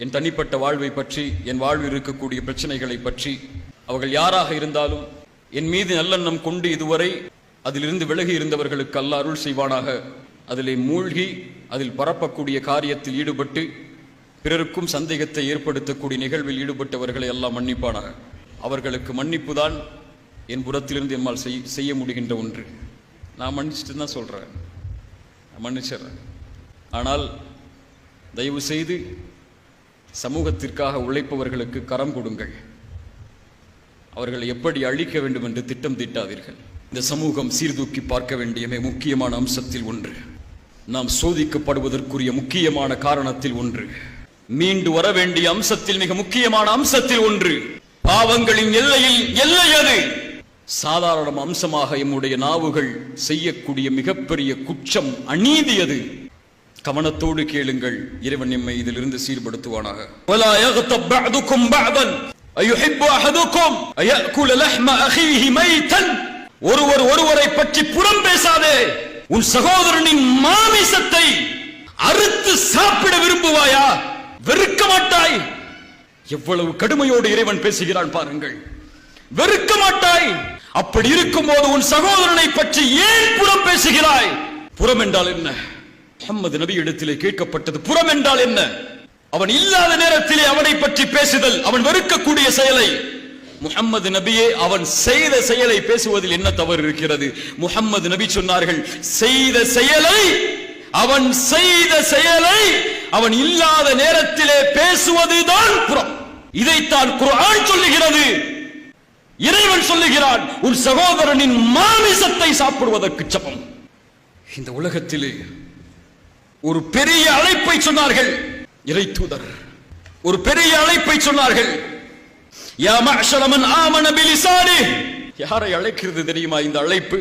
என் தனிப்பட்ட வாழ்வை பற்றி, என் வாழ்வில் இருக்கக்கூடிய பிரச்சனைகளை பற்றி, அவர்கள் யாராக இருந்தாலும் என் மீது நல்லெண்ணம் கொண்டு இதுவரை அதிலிருந்து விலகி இருந்தவர்களுக்கு அல்லாஹ் அருள் செய்வானாக. அதிலே மூழ்கி அதில் பரப்பக்கூடிய காரியத்தில் ஈடுபட்டு பிறருக்கும் சந்தேகத்தை ஏற்படுத்தக்கூடிய நிகழ்வில் ஈடுபட்டவர்களை எல்லாம் மன்னிப்பானாக. அவர்களுக்கு மன்னிப்பு தான் என் புறத்திலிருந்து என்னால் செய்ய முடிகின்ற ஒன்று. நான் மன்னிச்சுட்டு தான் சொல்கிறேன், நான் மன்னிச்சிடுறேன். ஆனால் தயவு செய்து சமூகத்திற்காக உழைப்பவர்களுக்கு கரம் கொடுங்கள். அவர்களை எப்படி அழிக்க வேண்டும் என்று திட்டம் தீட்டாதீர்கள். இந்த சமூகம் சீர்தூக்கி பார்க்க வேண்டிய முக்கியமான அம்சத்தில் ஒன்று, நாம் சோதிக்கப்படுவதற்குரிய முக்கியமான காரணத்தில் ஒன்று, மீண்டு வர வேண்டிய அம்சத்தில் மிக முக்கியமான அம்சத்தில் ஒன்று, பாவங்களின் எல்லையில் எல்லை அது. சாதாரண அம்சமாக எம்முடைய நாவுகள் செய்யக்கூடிய மிகப்பெரிய குற்றம், அநீதி அது. கவனத்தோடு கேளுங்கள், இறைவன் நம்மை இதிலிருந்து சீர்படுத்துவானாக. வலா யக்தப் பஅதுக்கும் பஅதன் அயுஹிப்பு அஹதுக்கும் அயஅகுல லஹ்ம அஹீஹி மைத்தன். ஒருவரை பற்றி புறம் பேசாதே. உன் சகோதரனின் மாமிசத்தை அறுத்து சாப்பிட விரும்புவாயா? வெறுக்க மாட்டாய்? எவ்வளவு கடுமையோடு இறைவன் பேசுகிறான் பாருங்கள். வெறுக்க மாட்டாய்? அப்படி இருக்கும் போது உன் சகோதரனை பற்றி ஏன் புறம் பேசுகிறாய்? புறம் என்றால் என்ன? முஹம்மது நபி இடத்திலே கேட்கப்பட்டது, புறம் என்றால் என்ன? அவன் இல்லாத நேரத்திலே அவனை பற்றி பேசுதல், அவன் வெறுக்கக்கூடிய செயலை. முஹம்மது நபியே அவன் செய்த செயலை பேசுவதில் என்ன தவறு இருக்கிறது? முஹம்மது நபி சொன்னார்கள், செய்த செயலை, அவன் செய்த செயலை அவன் இல்லாத நேரத்திலே பேசுவதுதான் புறம். இதைத்தான் குர்ஆன் சொல்லுகிறது. இறைவன் சொல்லுகிறான், உன் சகோதரனின் மாமிசத்தை சாப்பிடுவதற்கு சமம். இந்த உலகத்திலே ஒரு பெரிய அழைப்பை சொன்னார்கள் இறை தூதர், ஒரு பெரிய அழைப்பை சொன்னார்கள். யா மஅஷர மன் ஆமன பிலிசானி. யாரை அழைக்கிறது தெரியுமா இந்த அழைப்பு?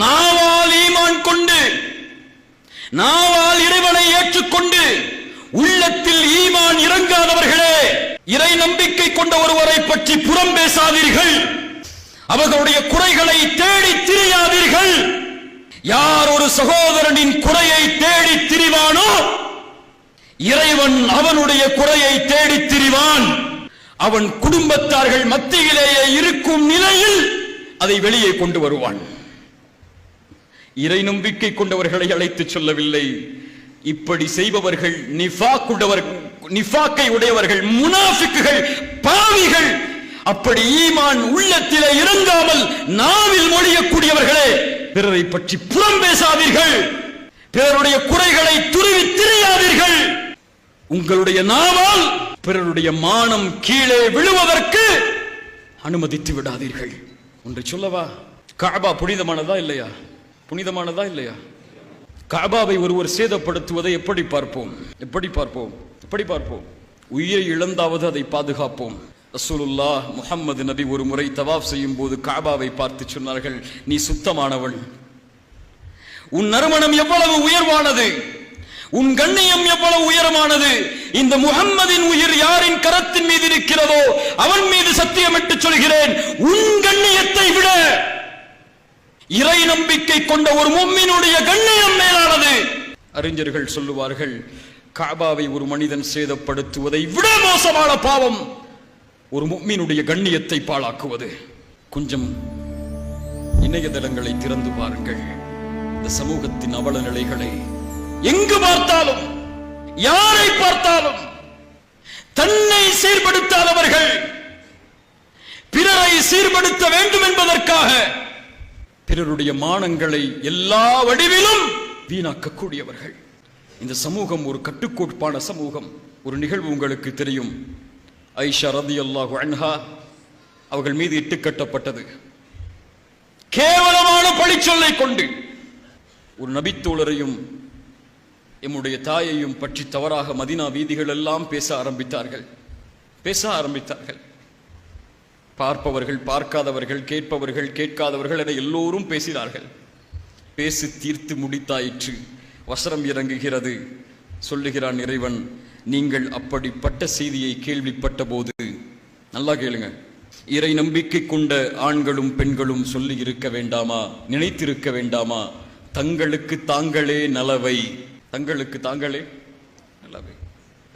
நாவால் ஈமான் கொண்டு, நாவால் இறைவனை ஏற்றுக்கொண்டு உள்ளத்தில் ஈமான் இறங்காதவர்களே, இறை நம்பிக்கை கொண்ட ஒருவரை பற்றி புறம் பேசாதீர்கள். அவர்களுடைய குறைகளை தேடி திரியாதீர்கள். யார் ஒரு சகோதரனின் குறையை தேடி திரிவானோ இறைவன் அவனுடைய குறையை தேடி திரிவான். அவன் குடும்பத்தார்கள் மத்தியிலேயே இருக்கும் நிலையில் அதை வெளியே கொண்டு வருவான். இறை நம்பிக்கை கொண்டவர்களை அழைத்து சொல்லவில்லை. இப்படி செய்பவர்கள் நிஃபாக்கை உடையவர்கள், முனாஃபிக்குகள், பாவிகள். அப்படி ஈமான் உள்ளத்திலே இறங்காமல் நாவில் மொழியக்கூடியவர்களே, பிறரை பற்றி புறம் பேசாதீர்கள். பிறருடைய குறைகளை துருவி திரியாதீர்கள். உங்களுடைய நாவால் பிறருடைய மானம் கீழே விழுவதற்கு அனுமதித்து விடாதீர்கள். ஒன்றை சொல்லவா? கஅபா புனிதமானதா இல்லையா? புனிதமானதா இல்லையா? கஅபாவை ஒருவர் சேதப்படுத்துவதை எப்படி பார்ப்போம்? எப்படி பார்ப்போம்? எப்படி பார்ப்போம்? உயிரை இழந்தாவது அதை பாதுகாப்போம். ரசூலுல்லாஹ் முஹம்மது நபி ஒரு முறை தவாஃப் செய்யும் போது கஅபாவை பார்த்து சொன்னார்கள், நீ சுத்தமானவன், உன் நறுமணம் எவ்வளவு உயர்வானது, உன் கண்ணியம் எவ்வளவு உயரமானது. இந்த முஹம்மதின் உயிர் யாரின் கரத்தின் மீது இருக்கிறதோ அவன் மீது சத்தியமிட்டு சொல்கிறேன், உன் கண்ணியத்தை விட இறை நம்பிக்கை கொண்ட ஒரு முஃமினுடைய கண்ணியம் மேலானது. அறிஞர்கள் சொல்லுவார்கள், கஅபாவை ஒரு மனிதன் சேதப்படுத்துவதை விட மோசமான பாவம் ஒரு முஃமினுடைய கண்ணியத்தை பாழாக்குவது. கொஞ்சம் இணையதளங்களை திறந்து பாருங்கள். இந்த சமூகத்தின் அவல நிலைகளை எங்கு பார்த்தாலும், யாரை பார்த்தாலும் தன்னை சீர்படுத்தாதவர்கள், பிறரை சீர்படுத்த வேண்டும் என்பதற்காக பிறருடைய மானங்களை எல்லா வடிவிலும் வீணாக்கக்கூடியவர்கள். இந்த சமூகம் ஒரு கட்டுக்கோப்பான சமூகம். ஒரு நிகழ்வு உங்களுக்கு தெரியும். ஆயிஷா ரலியல்லாஹு அன்ஹா அவர்கள் மீது இட்டுக்கட்டப்பட்டது. கேவலமான பழிச்சொல்லை கொண்டு ஒரு நபித்தோழரையும் எம்முடைய தாயையும் பற்றி தவறாக மதீனா வீதிகள் எல்லாம் பேச ஆரம்பித்தார்கள். பார்ப்பவர்கள், பார்க்காதவர்கள், கேட்பவர்கள், கேட்காதவர்கள் என எல்லோரும் பேசினார்கள். பேசி தீர்த்து முடித்தாயிற்று. வசனம் இறங்குகிறது. சொல்லுகிறான் இறைவன், நீங்கள் அப்படிப்பட்ட செய்தியை கேள்விப்பட்ட போது, நல்லா கேளுங்க, இறை நம்பிக்கை கொண்ட ஆண்களும் பெண்களும் சொல்லி இருக்க வேண்டாமா, நினைத்திருக்க வேண்டாமா, தங்களுக்கு தாங்களே நலவை, தங்களுக்கு தாங்களே நலவை.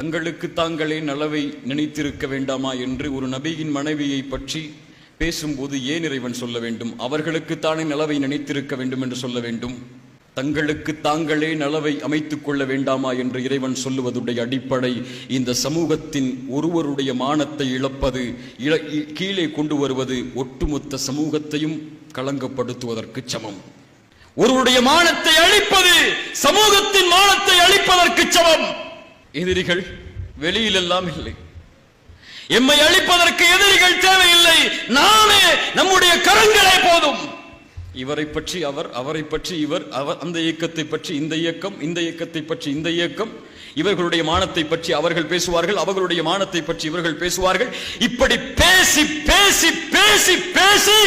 தங்களுக்கு தாங்களே நலவை நினைத்திருக்க வேண்டாமா என்று ஒரு நபியின் மனைவியை பற்றி பேசும்போது ஏன் இறைவன் சொல்ல வேண்டும்? அவர்களுக்குத்தானே நலவை நினைத்திருக்க வேண்டும் என்று சொல்ல வேண்டும். தங்களுக்கு தாங்களே நலவை அமைத்துக் கொள்ள வேண்டாமா என்று இறைவன் சொல்லுவதுடைய அடிப்படை இந்த சமூகத்தின் ஒருவருடைய மானத்தை இழப்பது, கீழே கொண்டு வருவது ஒட்டுமொத்த சமூகத்தையும் களங்கப்படுத்துவதற்கு சமம். ஒருவருடைய மானத்தை அழிப்பது சமூகத்தின் மானத்தை அழிப்பதற்கு சமம். எதிரிகள் வெளியில் எல்லாம் இல்லை. எம்மை அழிப்பதற்கு எதிரிகள் தேவையில்லை. நாமே நம்முடைய கரங்களே போதும். இவரை பற்றி அவர், அவரை பற்றி இவர், அந்த இயக்கத்தை பற்றி இந்த இயக்கம், இந்த இயக்கத்தை பற்றி இந்த இயக்கம், இவர்களுடைய மானத்தை பற்றி அவர்கள் பேசுவார்கள், அவர்களுடைய மானத்தை பற்றி இவர்கள் பேசுவார்கள். இப்படி பேசி பேசி பேசி பேசி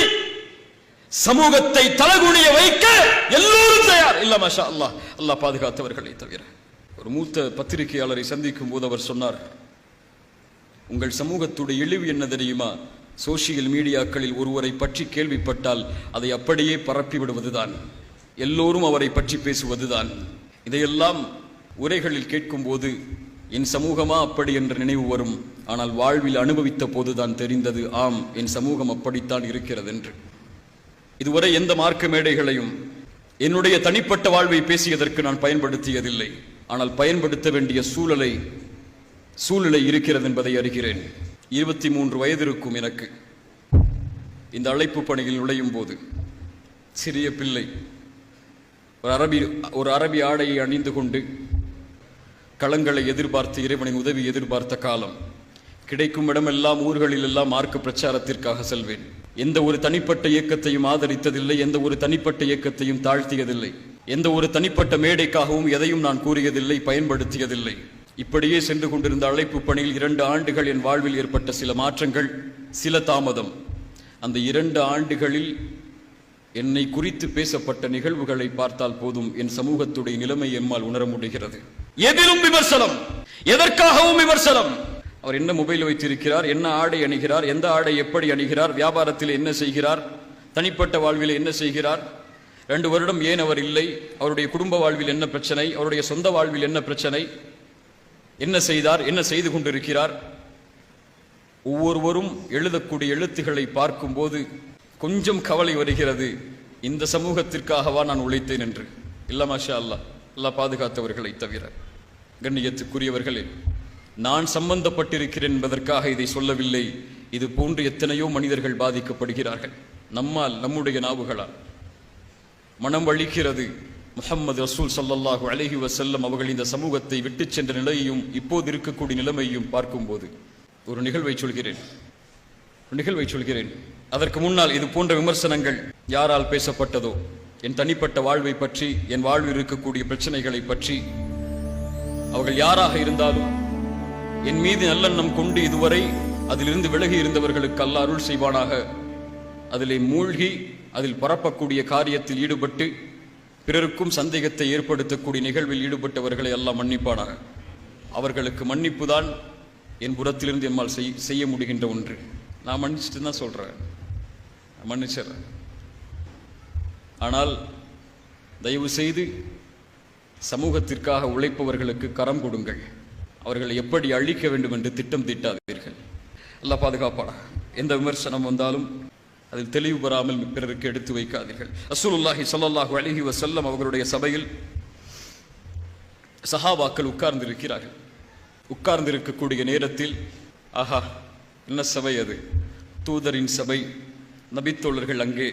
சமூகத்தை தலகுனிய வைக்க எல்லோரும் தயார். இல்ல மாஷா அல்லாஹ், அல்லாஹ் பாதுகாத்தவர்களை தவிர. ஒரு மூத்த பத்திரிகையாளரை சந்திக்கும் போது அவர் சொன்னார், உங்கள் சமூகத்துடைய இழிவு என்ன தெரியுமா? சோசியல் மீடியாக்களில் ஒருவரை பற்றி கேள்விப்பட்டால் அதை அப்படியே பரப்பி விடுவதுதான், எல்லோரும் அவரை பற்றி பேசுவதுதான். இதையெல்லாம் உரைகளில் கேட்கும் போது என் சமூகமா அப்படி என்ற நினைவு வரும். ஆனால் வாழ்வில் அனுபவித்த போதுதான் தெரிந்தது, ஆம், என் சமூகம் அப்படித்தான் இருக்கிறது என்று. இதுவரை எந்த மார்க்க மேடைகளையும் என்னுடைய தனிப்பட்ட வாழ்வை பேசியதற்கு நான் பயன்படுத்தியதில்லை. ஆனால் பயன்படுத்த வேண்டிய சூழ்நிலை இருக்கிறது என்பதை அறிகிறேன். 23 வயது இருக்கும் எனக்கு. இந்த அழைப்பு பணியில் நுழையும் போது சிறிய பிள்ளை ஒரு அரபி ஆடையை அணிந்து கொண்டு களங்களை எதிர்பார்த்து, இறைவனின் உதவி எதிர்பார்த்த காலம். கிடைக்கும் இடமெல்லாம், ஊர்களில் எல்லாம் மார்க்க பிரச்சாரத்திற்காக செல்வேன். எந்த ஒரு தனிப்பட்ட இயக்கத்தையும் ஆதரித்ததில்லை, எந்த ஒரு தனிப்பட்ட இயக்கத்தையும் தாழ்த்தியதில்லை, எந்த ஒரு தனிப்பட்ட மேடைக்காகவும் எதையும் நான் கூறியதில்லை, பயன்படுத்தியதில்லை. இப்படியே சென்று கொண்டிருந்த அழைப்பு பணியில் 2 ஆண்டுகள் என் வாழ்வில் ஏற்பட்ட சில மாற்றங்கள், சில தாமதம். அந்த 2 ஆண்டுகளில் என்னை குறித்து பேசப்பட்ட நிகழ்வுகளை பார்த்தால் போதும் என் சமூகத்துடைய நிலைமை எம்மால் உணர முடிகிறது. எதிலும் விமர்சனம், எதற்காகவும் விமர்சனம். அவர் என்ன மொபைல் வைத்திருக்கிறார், என்ன ஆடை அணிகிறார், எந்த ஆடை எப்படி அணிகிறார், வியாபாரத்தில் என்ன செய்கிறார், தனிப்பட்ட வாழ்வில் என்ன செய்கிறார், 2 வருடம் ஏன் அவர் இல்லை, அவருடைய குடும்ப வாழ்வில் என்ன பிரச்சனை, அவருடைய சொந்த வாழ்வில் என்ன பிரச்சனை, என்ன செய்தார், என்ன செய்து கொண்டிருக்கிறார். ஒவ்வொருவரும் எழுதக்கூடிய எழுத்துக்களை பார்க்கும்போது கொஞ்சம் கவலை வருகிறது. இந்த சமூகத்திற்காகவா நான் உழைத்தேன் என்று. இல்ல மாஷா அல்லாஹ், அல்லாஹ் பாதுகாத்தவர்களை தவிர. கண்ணியத்துக்குரியவர்களே, நான் சம்பந்தப்பட்டிருக்கிறேன் என்பதற்காக இதை சொல்லவில்லை. இது போன்று எத்தனையோ மனிதர்கள் பாதிக்கப்படுகிறார்கள். நம்மால், நம்முடைய நாவுகளால். மனம் வலிக்கிறது. முஹம்மது ரசூல் ஸல்லல்லாஹு அலைஹி வஸல்லம் அவர்கள் இந்த சமூகத்தை விட்டு சென்ற நிலையையும் இப்போது இருக்கக்கூடிய நிலைமையும் பார்க்கும்போது ஒரு நிகழ்வை சொல்கிறேன். அதற்கு முன்னால் இது போன்ற விமர்சனங்கள் யாரால் பேசப்பட்டதோ, என் தனிப்பட்ட வாழ்வை பற்றி, என் வாழ்வில் இருக்கக்கூடிய பிரச்சனைகளை பற்றி, அவர்கள் யாராக இருந்தாலும் என் மீது நல்லெண்ணம் கொண்டு இதுவரை அதிலிருந்து விலகி இருந்தவர்களுக்கு அல்லாஹ் அருள் செய்வானாக. அதிலே மூழ்கி அதில் பரப்பக்கூடிய காரியத்தில் ஈடுபட்டு பிறருக்கும் சந்தேகத்தை ஏற்படுத்தக்கூடிய நிகழ்வில் ஈடுபட்டவர்களை எல்லாம் மன்னிப்பானாக. அவர்களுக்கு மன்னிப்பு தான் என் புறத்திலிருந்து என்னால் செய்ய முடிகின்ற ஒன்று. நான் மன்னிச்சுட்டு தான் சொல்றேன், மன்னிச்சிடறேன். ஆனால் தயவு செய்து சமூகத்திற்காக உழைப்பவர்களுக்கு கரம் கொடுங்கள். அவர்களை எப்படி அழிக்க வேண்டும் என்று திட்டம் தீட்டாதீர்கள். அல்லாஹ் பாதுகாப்பானா. எந்த விமர்சனம் வந்தாலும் அதில் தெளிவு பெறாமல் பிறருக்கு எடுத்து வைக்காதீர்கள். ரசூலுல்லாஹி ஸல்லல்லாஹு அலைஹி வஸல்லம் அவர்களுடைய சபையில் சஹாபாக்கள் உட்கார்ந்திருக்கிறார்கள். உட்கார்ந்திருக்கக்கூடிய நேரத்தில், ஆஹா, என்ன சபை அது, தூதரின் சபை, நபித்தோழர்கள் அங்கே.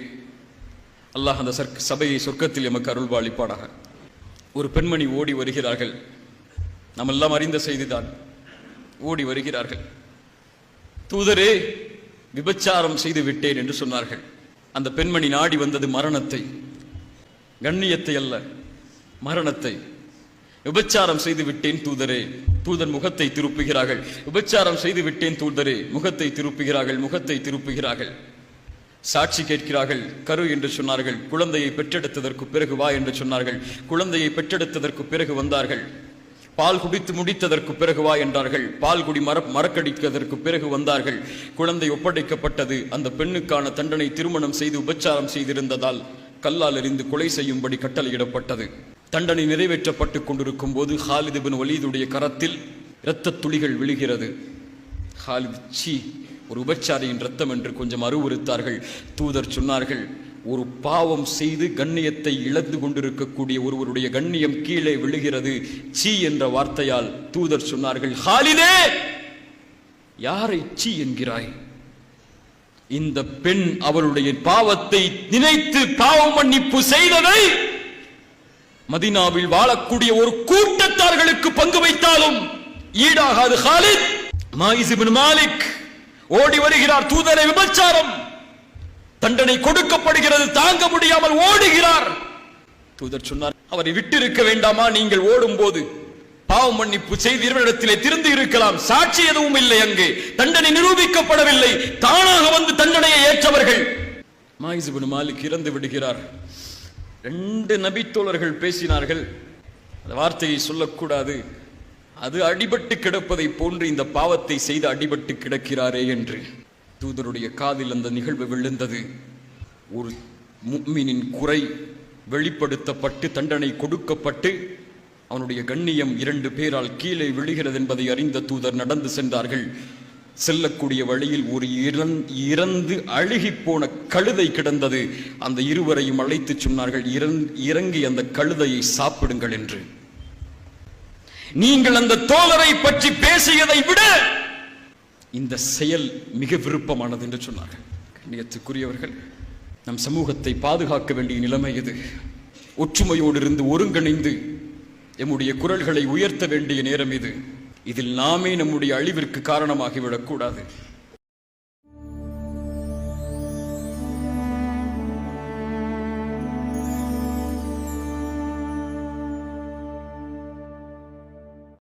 அல்லாஹ் அந்த சபையை சொர்க்கத்தில் எமக்கு அருள்வாளிப்பானாக. ஒரு பெண்மணி ஓடி வருகிறார்கள். நாம் எல்லாம் அறிந்த செய்திதான். ஓடி வருகிறார்கள். தூதரே, விபச்சாரம் செய்து விட்டேன் என்று சொன்னார்கள். அந்த பெண்மணி நாடி வந்தது மரணத்தை, கண்ணியத்தை அல்ல, மரணத்தை. விபச்சாரம் செய்து விட்டேன் தூதரே. தூதர் முகத்தை திருப்புகிறார்கள். விபச்சாரம் செய்து விட்டேன் தூதரே. முகத்தை திருப்புகிறார்கள். சாட்சி கேட்கிறார்கள். கரு என்று சொன்னார்கள். குழந்தையை பெற்றெடுத்ததற்கு பிறகு வா என்று சொன்னார்கள். குழந்தையை பெற்றெடுத்ததற்கு பிறகு வந்தார்கள். பால் குடித்து முடித்ததற்கு பிறகு வா என்றார்கள். பால் குடி மறக்கடித்ததற்கு பிறகு வந்தார்கள். குழந்தை ஒப்படைக்கப்பட்டது. அந்த பெண்ணுக்கான தண்டனை திருமணம் செய்து உபச்சாரம் செய்திருந்ததால் கல்லால் எறிந்து கொலை செய்யும்படி கட்டளையிடப்பட்டது. தண்டனை நிறைவேற்றப்பட்டுக் கொண்டிருக்கும் போது ஹாலித் இப்னு வலீதுடைய கரத்தில் இரத்த துளிகள் விழுகிறது. ஹாலித் சீ, ஒரு உபச்சாரியின் ரத்தம் என்று கொஞ்சம் அருவருத்தார்கள். தூதர் சொன்னார்கள், ஒரு பாவம் செய்து கண்ணியத்தை இழந்து கொண்டிருக்கக்கூடிய ஒருவருடைய கண்ணியம் கீழே விழுகிறது. சீ என்ற வார்த்தையால் தூதர் சொன்னார்கள், ஹாலிதே, யாரை சீ என்கிறாய்? இந்த பெண் அவளுடைய பாவத்தை நினைத்து பாவ மன்னிப்பு செய்ததை மதீனாவில் வாழக்கூடிய ஒரு கூட்டத்தார்களுக்கு பங்கு வைத்தாலும் ஈடாகாது. ஹாலித் மாயிஸ் இப்னு மாலிக் ஓடி வருகிறார். தூதரை விபச்சாரம் தண்டனை கொடுக்கப்படுகிறது, தாங்க முடியாமல் ஓடுகிறார். தூதர் சொன்னார், அவரை விட்டிருக்க வேண்டாமா? நீங்கள் ஓடும் போது பாவ மன்னிப்பு செய்து இறைவனிடத்திலே திருந்து இருக்கலாம். சாட்சி எதுவும் இல்லை, அங்கே தண்டனை நிரூபிக்கப்படவில்லை. தானாக வந்து தண்டனையை ஏற்றவர்கள். மாயிஸ் இப்னு மாலிக் இறந்து விடுகிறார். 2 நபித்தோழர்கள் பேசினார்கள், அந்த வார்த்தையை சொல்லக்கூடாது, அது அடிபட்டு கிடப்பதை போன்று இந்த பாவத்தை செய்து அடிபட்டு கிடக்கிறாரே என்று. தூதருடைய காதில் அந்த நிகழ்வு விழுந்தது. ஒரு முஃமினின் குறை வெளிப்படுத்தப்பட்டு தண்டனை கொடுக்கப்பட்டு அவனுடைய கண்ணியம் 2 பேரால் கீழே விழுகிறது என்பதை அறிந்த தூதர் நடந்து சென்றார்கள். செல்லக்கூடிய வழியில் ஒரு இறந்து அழுகி போன கழுதை கிடந்தது. அந்த இருவரையும் அழைத்து சொன்னார்கள், இறங்கி அந்த கழுதையை சாப்பிடுங்கள் என்று. நீங்கள் அந்த தோழரை பற்றி பேசியதை விட இந்த செயல் மிக விருப்பமானது என்று சொன்னார்கள். கண்ணியத்துக்குரியவர்கள், நம் சமூகத்தை பாதுகாக்க வேண்டிய நிலைமை இது. ஒற்றுமையோடு இருந்து ஒருங்கிணைந்து நம்முடைய குரல்களை உயர்த்த வேண்டிய நேரம் இது. இதில் நாமே நம்முடைய அழிவிற்கு காரணமாகிவிடக்கூடாது.